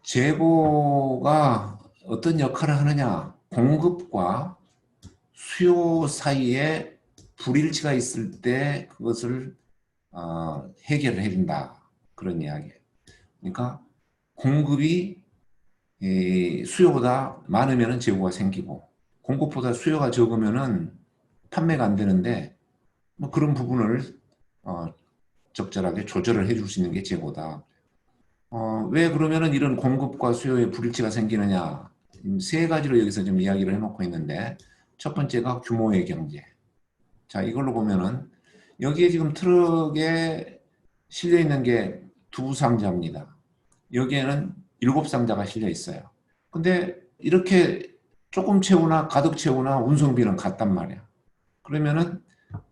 재고가 어떤 역할을 하느냐? 공급과 수요 사이에 불일치가 있을 때 그것을 해결을 해준다. 그런 이야기예요. 그러니까 공급이 수요보다 많으면 재고가 생기고 공급보다 수요가 적으면 판매가 안 되는데 뭐 그런 부분을 적절하게 조절을 해줄 수 있는 게 재고다. 왜 그러면은 이런 공급과 수요의 불일치가 생기느냐? 세 가지로 여기서 좀 이야기를 해놓고 있는데 첫 번째가 규모의 경제. 자, 이걸로 보면은 여기에 지금 트럭에 실려 있는 게 두 상자입니다. 여기에는 7상자가 실려 있어요. 근데 이렇게 조금 채우나 가득 채우나 운송비는 같단 말이야. 그러면은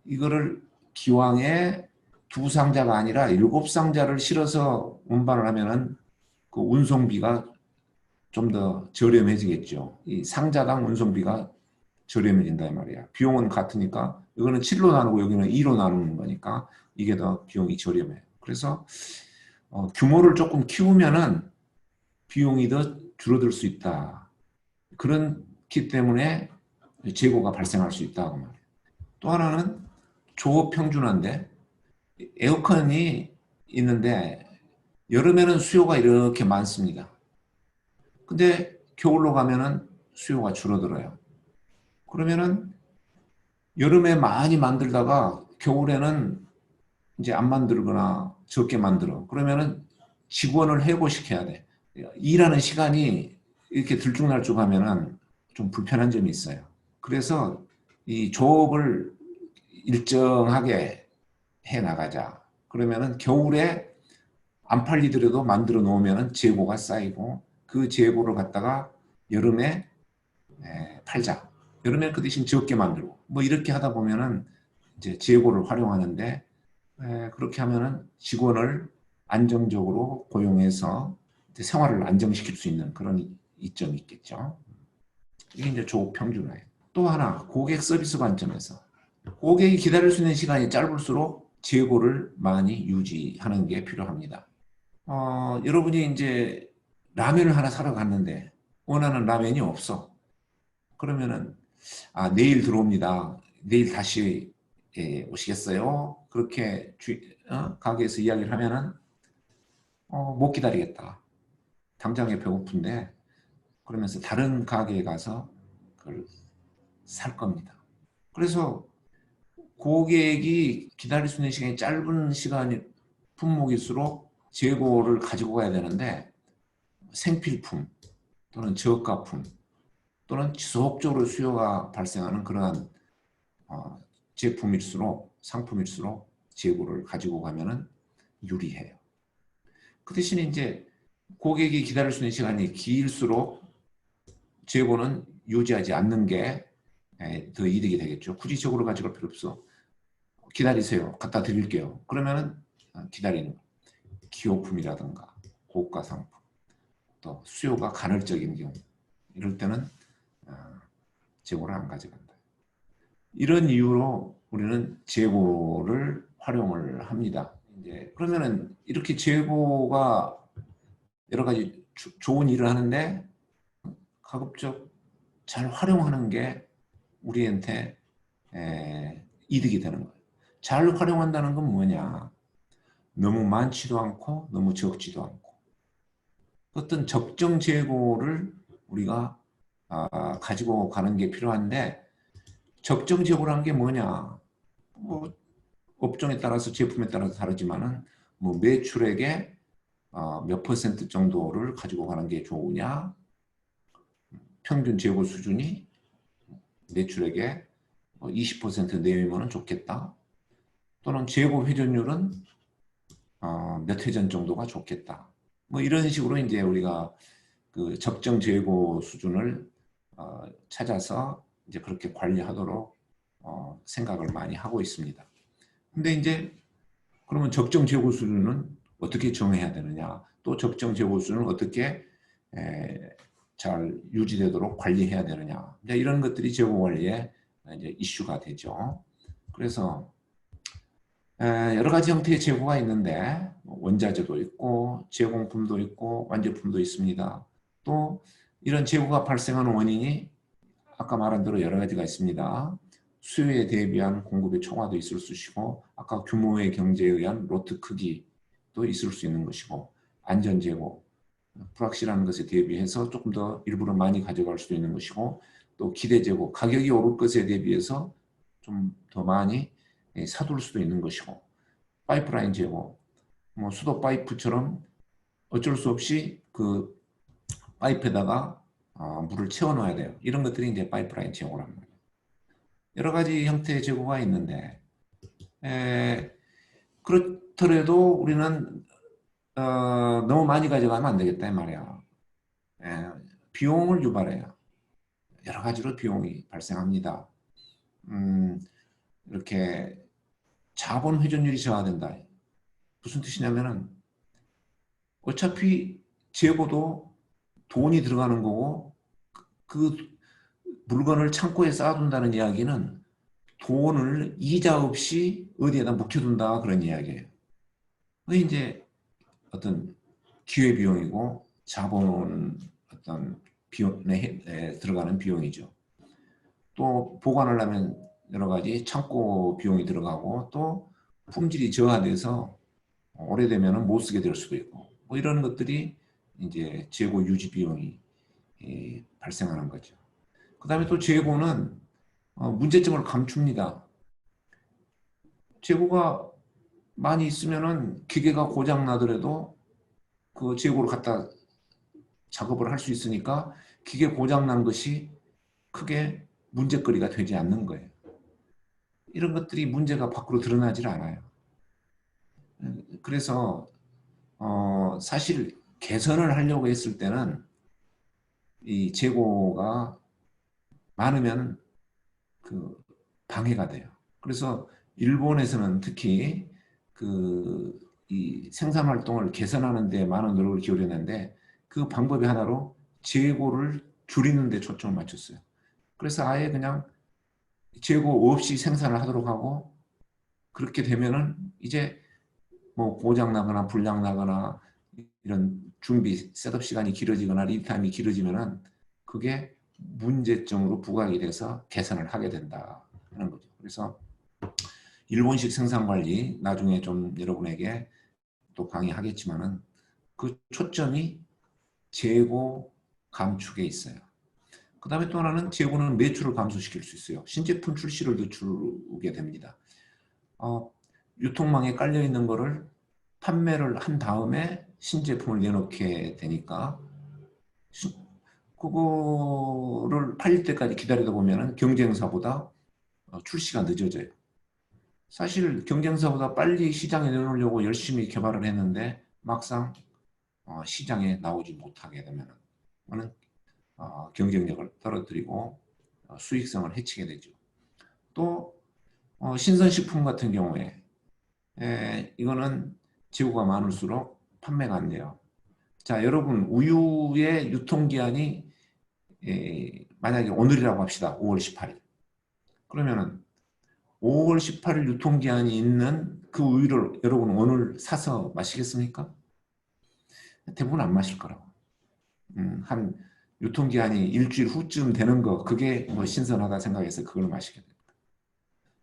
이거를 기왕에 두 상자가 아니라 7상자를 실어서 운반을 하면은 그 운송비가 좀 더 저렴해지겠죠. 이 상자당 운송비가 저렴해진다 이 말이야. 비용은 같으니까 이거는 7로 나누고 여기는 2로 나누는 거니까 이게 더 비용이 저렴해. 그래서 규모를 조금 키우면은 비용이 더 줄어들 수 있다. 그렇기 때문에 재고가 발생할 수 있다고 말이에요. 또 하나는 조업 평준화인데 에어컨이 있는데 여름에는 수요가 이렇게 많습니다. 근데 겨울로 가면은 수요가 줄어들어요. 그러면은 여름에 많이 만들다가 겨울에는 이제 안 만들거나 적게 만들어. 그러면은 직원을 해고시켜야 돼. 일하는 시간이 이렇게 들쭉날쭉하면은 좀 불편한 점이 있어요. 그래서 이 조업을 일정하게 해 나가자. 그러면은 겨울에 안 팔리더라도 만들어 놓으면은 재고가 쌓이고 그 재고를 갖다가 여름에 팔자. 여름에 그 대신 적게 만들고 뭐 이렇게 하다 보면은 이제 재고를 활용하는데 그렇게 하면은 직원을 안정적으로 고용해서 생활을 안정시킬 수 있는 그런 이점이 있겠죠. 이게 이제 조업 평준화예요. 또 하나 고객 서비스 관점에서 고객이 기다릴 수 있는 시간이 짧을수록 재고를 많이 유지하는 게 필요합니다. 여러분이 이제 라면을 하나 사러 갔는데 원하는 라면이 없어. 그러면은 내일 들어옵니다. 내일 다시 오시겠어요? 그렇게 가게에서 이야기를 하면은 못 기다리겠다. 당장에 배고픈데 그러면서 다른 가게에 가서 그걸 살 겁니다. 그래서 고객이 기다릴 수 있는 시간이 짧은 시간이 품목일수록 재고를 가지고 가야 되는데 생필품 또는 저가품 또는 지속적으로 수요가 발생하는 그러한 제품일수록 상품일수록 재고를 가지고 가면은 유리해요. 그 대신에 이제 고객이 기다릴 수 있는 시간이 길수록 재고는 유지하지 않는 게 더 이득이 되겠죠. 굳이 저거를 가져갈 필요 없어. 기다리세요. 갖다 드릴게요. 그러면은 기다리는 기호품이라든가 고가 상품 또 수요가 간헐적인 경우 이럴 때는 재고를 안 가져간다. 이런 이유로 우리는 재고를 활용을 합니다. 이제 그러면은 이렇게 재고가 여러 가지 좋은 일을 하는데 가급적 잘 활용하는 게 우리한테 이득이 되는 거예요. 잘 활용한다는 건 뭐냐? 너무 많지도 않고 너무 적지도 않고 어떤 적정 재고를 우리가 가지고 가는 게 필요한데 적정 재고라는 게 뭐냐? 뭐 업종에 따라서 제품에 따라서 다르지만은 뭐 매출액의 몇 퍼센트 정도를 가지고 가는 게 좋으냐? 평균 재고 수준이 매출액의 20% 내외면 좋겠다. 또는 재고 회전율은 몇 회전 정도가 좋겠다. 뭐 이런 식으로 이제 우리가 그 적정 재고 수준을 찾아서 이제 그렇게 관리하도록 생각을 많이 하고 있습니다. 근데 이제 그러면 적정 재고 수준은 어떻게 정해야 되느냐? 또 적정 재고 수준을 어떻게 잘 유지되도록 관리해야 되느냐? 이제 이런 것들이 재고 관리의 이제 이슈가 되죠. 그래서 여러 가지 형태의 재고가 있는데 원자재도 있고 제공품도 있고 완제품도 있습니다. 또 이런 재고가 발생하는 원인이 아까 말한 대로 여러 가지가 있습니다. 수요에 대비한 공급의 초과도 있을 수 있고 아까 규모의 경제에 의한 로트 크기도 있을 수 있는 것이고 안전재고, 불확실한 것에 대비해서 조금 더 일부러 많이 가져갈 수도 있는 것이고 또 기대재고, 가격이 오를 것에 대비해서 좀 더 많이 사둘 수도 있는 것이고 파이프라인 재고, 뭐 수도 파이프처럼 어쩔 수 없이 그 파이프에다가 물을 채워 넣어야 돼요. 이런 것들이 이제 파이프라인 재고란 말이에요. 여러 가지 형태의 재고가 있는데 그렇더라도 우리는 너무 많이 가져가면 안 되겠다 이 말이야. 비용을 유발해요. 여러 가지로 비용이 발생합니다. 이렇게 자본 회전율이 저하된다. 무슨 뜻이냐면은 어차피 재고도 돈이 들어가는 거고 그 물건을 창고에 쌓아둔다는 이야기는 돈을 이자 없이 어디에다 묵혀둔다 그런 이야기예요. 그게 이제 어떤 기회비용이고 자본 어떤 비용에 들어가는 비용이죠. 또 보관하려면 여러 가지 창고 비용이 들어가고 또 품질이 저하돼서 오래되면 못 쓰게 될 수도 있고 뭐 이런 것들이 이제 재고 유지 비용이 발생하는 거죠. 그 다음에 또 재고는 문제점을 감춥니다. 재고가 많이 있으면은 기계가 고장 나더라도 그 재고를 갖다 작업을 할 수 있으니까 기계 고장 난 것이 크게 문제거리가 되지 않는 거예요. 이런 것들이 문제가 밖으로 드러나질 않아요. 그래서 사실 개선을 하려고 했을 때는 이 재고가 많으면 그 방해가 돼요. 그래서 일본에서는 특히 이 생산 활동을 개선하는 데 많은 노력을 기울였는데 그 방법의 하나로 재고를 줄이는 데 초점을 맞췄어요. 그래서 아예 그냥 재고 없이 생산을 하도록 하고 그렇게 되면은 이제 뭐 고장 나거나 불량 나거나 이런 준비 셋업 시간이 길어지거나 리타임이 길어지면은 그게 문제점으로 부각이 돼서 개선을 하게 된다 하는 거죠. 그래서 일본식 생산 관리 나중에 좀 여러분에게 또 강의하겠지만은 그 초점이 재고 감축에 있어요. 그 다음에 또 하나는 재고는 매출을 감소시킬 수 있어요. 신제품 출시를 늦추게 됩니다. 유통망에 깔려 있는 거를 판매를 한 다음에 신제품을 내놓게 되니까 그거를 팔릴 때까지 기다리다 보면 경쟁사보다 출시가 늦어져요. 사실 경쟁사보다 빨리 시장에 내놓으려고 열심히 개발을 했는데 막상 시장에 나오지 못하게 되면 경쟁력을 떨어뜨리고 수익성을 해치게 되죠. 또 신선식품 같은 경우에 이거는 재고가 많을수록 판매가 안 돼요. 자, 여러분 우유의 유통기한이 만약에 오늘이라고 합시다. 5월 18일. 그러면은 5월 18일 유통기한이 있는 그 우유를 여러분 오늘 사서 마시겠습니까? 대부분 안 마실 거라고. 한 유통기한이 일주일 후쯤 되는 거 그게 뭐 신선하다 생각해서 그걸 마시게 됩니다.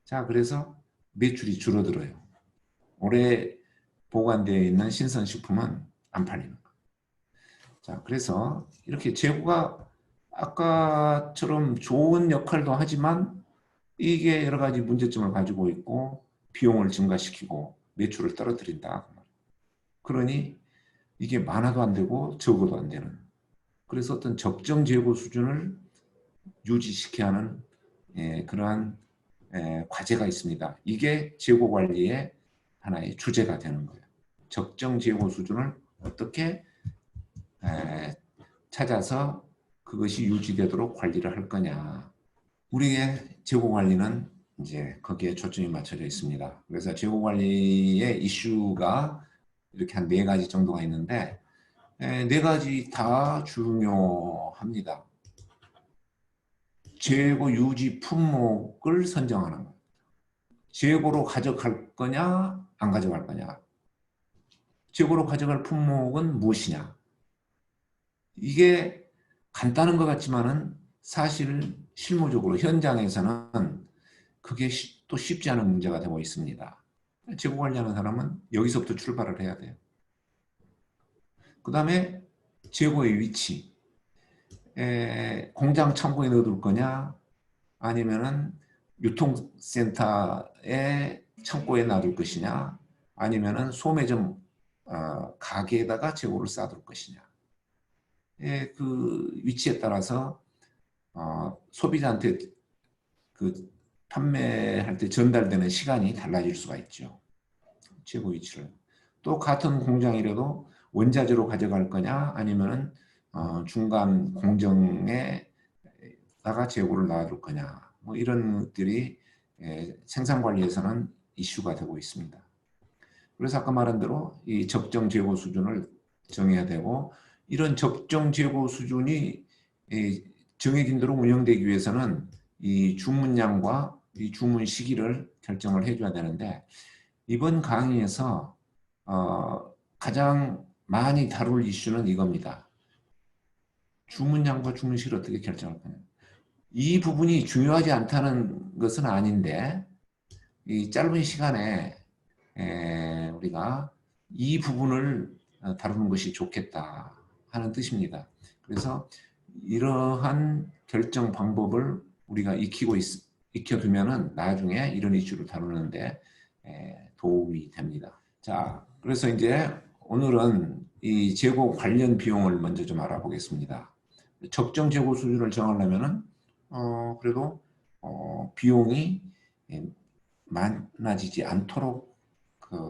자, 그래서 매출이 줄어들어요. 오래 보관되어 있는 신선식품은 안 팔리는 거예요. 자, 그래서 이렇게 재고가 아까처럼 좋은 역할도 하지만 이게 여러 가지 문제점을 가지고 있고 비용을 증가시키고 매출을 떨어뜨린다. 그러니 이게 많아도 안 되고 적어도 안 되는. 그래서 어떤 적정 재고 수준을 유지시켜야 하는 그러한 과제가 있습니다. 이게 재고 관리의 하나의 주제가 되는 거예요. 적정 재고 수준을 어떻게 찾아서 그것이 유지되도록 관리를 할 거냐. 우리의 재고 관리는 이제 거기에 초점이 맞춰져 있습니다. 그래서 재고 관리의 이슈가 이렇게 한 4가지 정도가 있는데 4가지 다 중요합니다. 재고 유지 품목을 선정하는 것. 재고로 가져갈 거냐, 안 가져갈 거냐. 재고로 가져갈 품목은 무엇이냐. 이게 간단한 것 같지만은 사실 실무적으로 현장에서는 그게 또 쉽지 않은 문제가 되고 있습니다. 재고 관리하는 사람은 여기서부터 출발을 해야 돼요. 그 다음에 재고의 위치. 공장 창고에 넣어둘 거냐, 아니면은 유통센터에 창고에 놔둘 것이냐, 아니면은 소매점 가게에다가 재고를 쌓아둘 것이냐. 그 위치에 따라서 소비자한테 그 판매할 때 전달되는 시간이 달라질 수가 있죠. 재고 위치를. 또 같은 공장이라도 원자재로 가져갈 거냐, 아니면은 중간 공정에다가 재고를 놔둘 거냐. 뭐 이런 것들이 생산 관리에서는 이슈가 되고 있습니다. 그래서 아까 말한 대로 이 적정 재고 수준을 정해야 되고, 이런 적정 재고 수준이 정해진 대로 운영되기 위해서는 이 주문량과 이 주문 시기를 결정을 해줘야 되는데, 이번 강의에서 가장 많이 다룰 이슈는 이겁니다. 주문량과 주문 시기를 어떻게 결정할 거냐. 이 부분이 중요하지 않다는 것은 아닌데, 이 짧은 시간에 우리가 이 부분을 다루는 것이 좋겠다 하는 뜻입니다. 그래서 이러한 결정 방법을 우리가 익혀두면은 나중에 이런 이슈를 다루는데 도움이 됩니다. 자, 그래서 이제 오늘은 이 재고 관련 비용을 먼저 좀 알아보겠습니다. 적정 재고 수준을 정하려면은 그래도 비용이 많아지지 않도록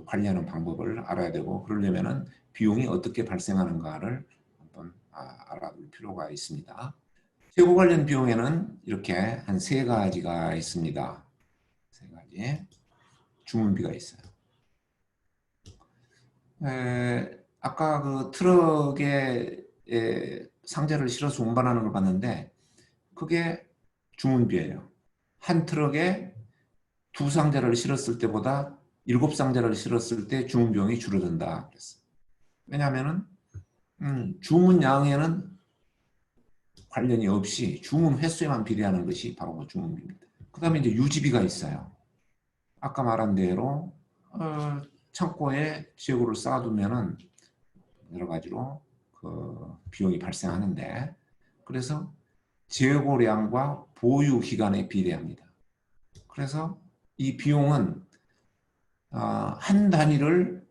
관리하는 방법을 알아야 되고, 그러려면은 비용이 어떻게 발생하는가를 한번 알아볼 필요가 있습니다. 재고 관련 비용에는 이렇게 한 세 가지가 있습니다. 세 가지. 주문비가 있어요. 아까 그 트럭에 상자를 실어서 운반하는 걸 봤는데 그게 주문비예요. 한 트럭에 2상자를 실었을 때보다 7상자를 실었을 때 주문 비용이 줄어든다 그랬어요. 왜냐하면은 주문량에는 관련이 없이 주문 횟수에만 비례하는 것이 바로 그 주문비입니다. 그 다음에 이제 유지비가 있어요. 아까 말한 대로 창고에 재고를 쌓아두면은 여러 가지로 그 비용이 발생하는데, 그래서 재고량과 보유 기간에 비례합니다. 그래서 이 비용은 한 단위를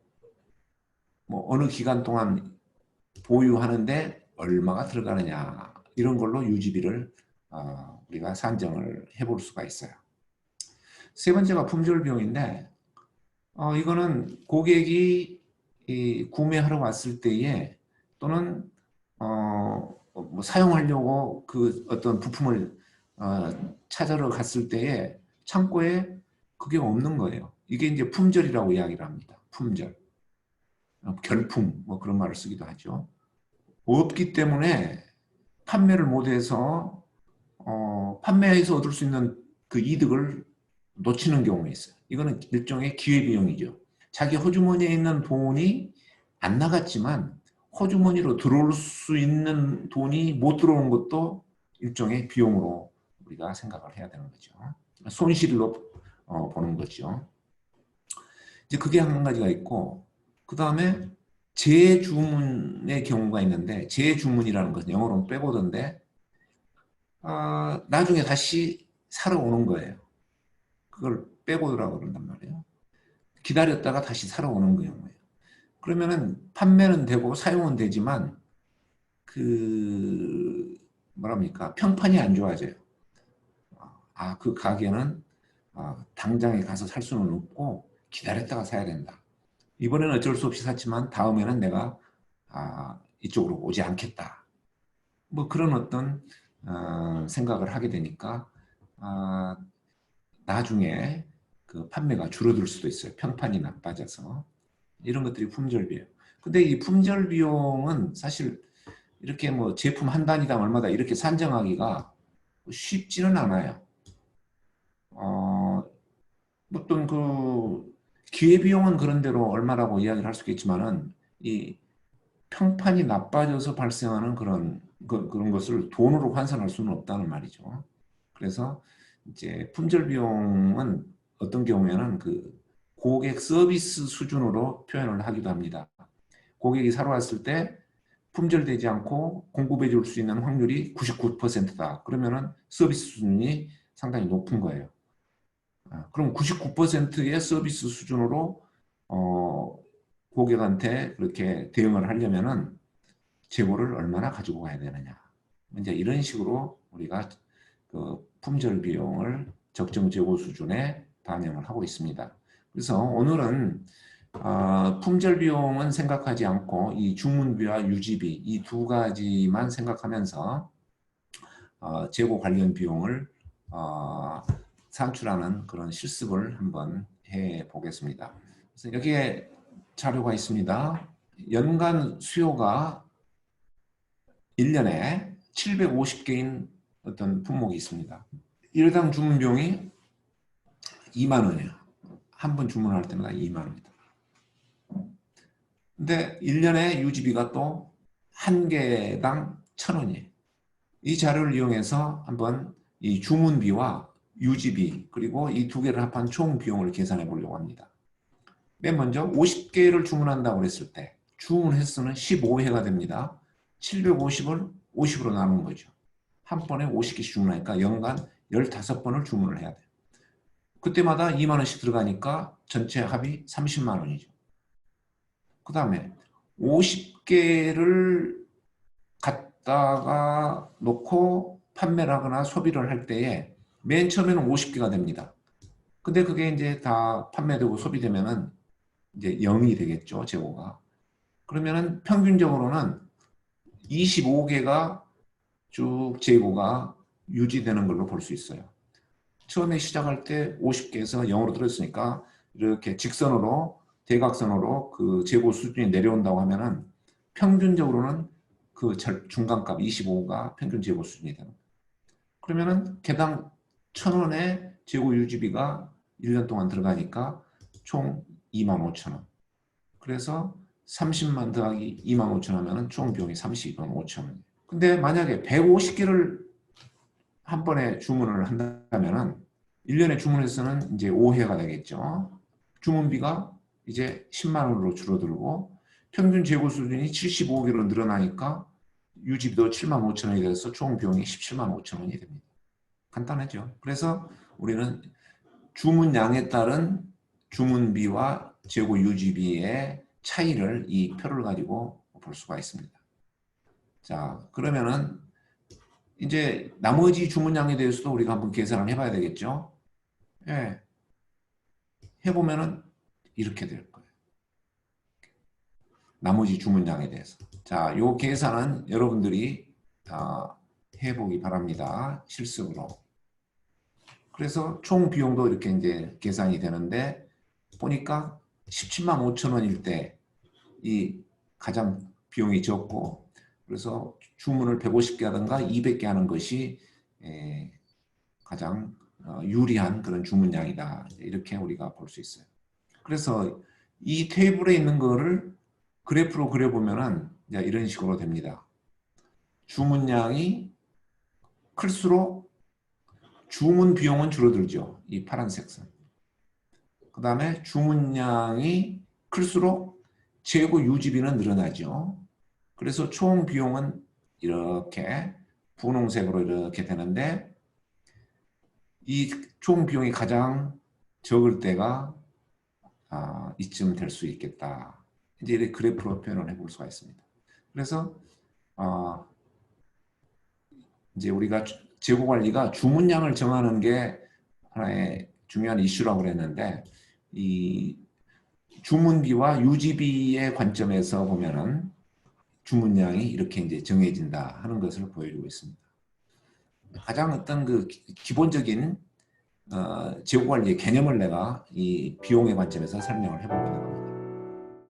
뭐 어느 기간 동안 보유하는데 얼마가 들어가느냐, 이런 걸로 유지비를 우리가 산정을 해볼 수가 있어요. 세 번째가 품절 비용인데 이거는 고객이 구매하러 왔을 때에 또는 뭐 사용하려고 그 어떤 부품을 찾으러 갔을 때에 창고에 그게 없는 거예요. 이게 이제 품절이라고 이야기를 합니다. 품절. 결품 뭐 그런 말을 쓰기도 하죠. 없기 때문에 판매를 못해서 판매해서 얻을 수 있는 그 이득을 놓치는 경우가 있어요. 이거는 일종의 기회비용이죠. 자기 호주머니에 있는 돈이 안 나갔지만 호주머니로 들어올 수 있는 돈이 못 들어오는 것도 일종의 비용으로 우리가 생각을 해야 되는 거죠. 손실로 보는 거죠. 이제 그게 한 가지가 있고, 그 다음에 재주문의 경우가 있는데, 재주문이라는 것은 영어로는 백오더인데 나중에 다시 사러 오는 거예요. 그걸 백오더라고 그런단 말이에요. 기다렸다가 다시 사러 오는 거예요. 그러면은 판매는 되고 사용은 되지만 그 뭐랍니까, 평판이 안 좋아져요. 그 가게는 당장에 가서 살 수는 없고 기다렸다가 사야 된다. 이번에는 어쩔 수 없이 샀지만 다음에는 내가 이쪽으로 오지 않겠다. 뭐 그런 어떤 생각을 하게 되니까 나중에 그 판매가 줄어들 수도 있어요. 평판이 나빠져서. 이런 것들이 품절 비용. 근데 이 품절 비용은 사실 이렇게 뭐 제품 한 단위당 얼마다 이렇게 산정하기가 쉽지는 않아요. 어떤 그 기회비용은 그런 대로 얼마라고 이야기를 할 수 있겠지만은 이 평판이 나빠져서 발생하는 그런 것을 돈으로 환산할 수는 없다는 말이죠. 그래서 이제 품절 비용은 어떤 경우에는 그 고객 서비스 수준으로 표현을 하기도 합니다. 고객이 사러 왔을 때 품절되지 않고 공급해 줄 수 있는 확률이 99%다. 그러면은 서비스 수준이 상당히 높은 거예요. 그럼 99%의 서비스 수준으로 고객한테 그렇게 대응을 하려면은 재고를 얼마나 가지고 가야 되느냐. 이제 이런 식으로 우리가 그 품절 비용을 적정 재고 수준에 반영을 하고 있습니다. 그래서 오늘은 품절 비용은 생각하지 않고 이 주문비와 유지비 이 두 가지만 생각하면서 재고 관련 비용을 산출하는 그런 실습을 한번 해 보겠습니다. 그래서 여기에 자료가 있습니다. 연간 수요가 1년에 750개인 어떤 품목이 있습니다. 일당 주문 비용이 2만 원이에요. 한 번 주문할 때마다 2만 원입니다. 근데 1년에 유지비가 또 한 개당 1,000원이에요. 이 자료를 이용해서 한번 이 주문비와 유지비 그리고 이 두 개를 합한 총 비용을 계산해 보려고 합니다. 맨 먼저 50개를 주문한다고 했을 때 주문 횟수는 15회가 됩니다. 750을 50으로 나눈 거죠. 한 번에 50개씩 주문하니까 연간 15번을 주문을 해야 돼요. 그때마다 2만 원씩 들어가니까 전체 합이 30만 원이죠. 그 다음에 50개를 갖다가 놓고 판매를 하거나 소비를 할 때에 맨 처음에는 50개가 됩니다. 근데 그게 이제 다 판매되고 소비되면은 이제 0이 되겠죠, 재고가. 그러면은 평균적으로는 25개가 쭉 재고가 유지되는 걸로 볼 수 있어요. 처음에 시작할 때 50개에서 0으로 들었으니까 이렇게 직선으로 대각선으로 그 재고 수준이 내려온다고 하면은 평균적으로는 그 중간값 25가 평균 재고 수준이 되는 거예요. 그러면은 개당 1,000원의 재고 유지비가 1년 동안 들어가니까 총 25,000원. 그래서 30만 더하기 25,000원 하면은 총 비용이 32만 5천 원. 근데 만약에 150개를 한 번에 주문을 한다면은 1년에 주문 횟수는 이제 5회가 되겠죠. 주문비가 이제 10만 원으로 줄어들고 평균 재고 수준이 75개로 늘어나니까 유지비도 7만 5천 원이 돼서 총 비용이 17만 5천 원이 됩니다. 간단하죠. 그래서 우리는 주문량에 따른 주문비와 재고 유지비의 차이를 이 표를 가지고 볼 수가 있습니다. 자, 그러면은 이제 나머지 주문량에 대해서도 우리가 한번 계산을 해봐야 되겠죠. 예, 해보면은 이렇게 될 거예요. 나머지 주문량에 대해서. 자, 요 계산은 여러분들이 해보기 바랍니다. 실습으로. 그래서 총 비용도 이렇게 이제 계산이 되는데 보니까 17만 5천 원일 때 이 가장 비용이 적고 그래서 주문을 150개 하든가 200개 하는 것이 가장 유리한 그런 주문량이다. 이렇게 우리가 볼 수 있어요. 그래서 이 테이블에 있는 거를 그래프로 그려보면은 이런 식으로 됩니다. 주문량이 클수록 주문 비용은 줄어들죠. 이 파란색 선. 그 다음에 주문량이 클수록 재고 유지비는 늘어나죠. 그래서 총 비용은 이렇게 분홍색으로 이렇게 되는데 이 총 비용이 가장 적을 때가 이쯤 될 수 있겠다. 이제 이렇게 그래프로 표현을 해볼 수가 있습니다. 그래서 이제 우리가 재고 관리가 주문량을 정하는 게 하나의 중요한 이슈라고 그랬는데 이 주문비와 유지비의 관점에서 보면은 주문량이 이렇게 이제 정해진다 하는 것을 보여주고 있습니다. 가장 어떤 그 기본적인 재고 관리의 개념을 내가 이 비용의 관점에서 설명을 해보고 있는 겁니다.